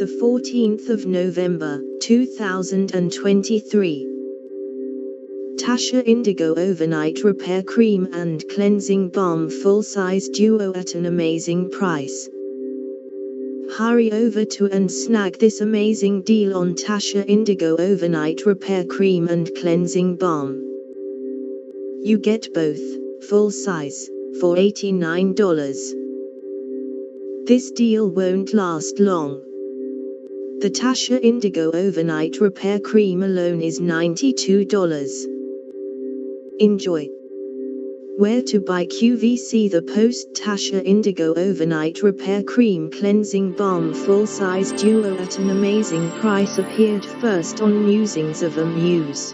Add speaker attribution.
Speaker 1: The 14th of November, 2023. Tatcha Indigo Overnight Repair Cream and Cleansing Balm Full Size Duo at an amazing price. Hurry over to and snag this amazing deal on Tatcha Indigo Overnight Repair Cream and Cleansing Balm. You get both, full size, for $89. This deal won't last long. The Tatcha Indigo Overnight Repair Cream alone is $92. Enjoy. Where to buy QVCThe Post Tatcha Indigo Overnight Repair Cream Cleansing Balm Full Size Duo at an amazing price appeared first on Musings of a Muse.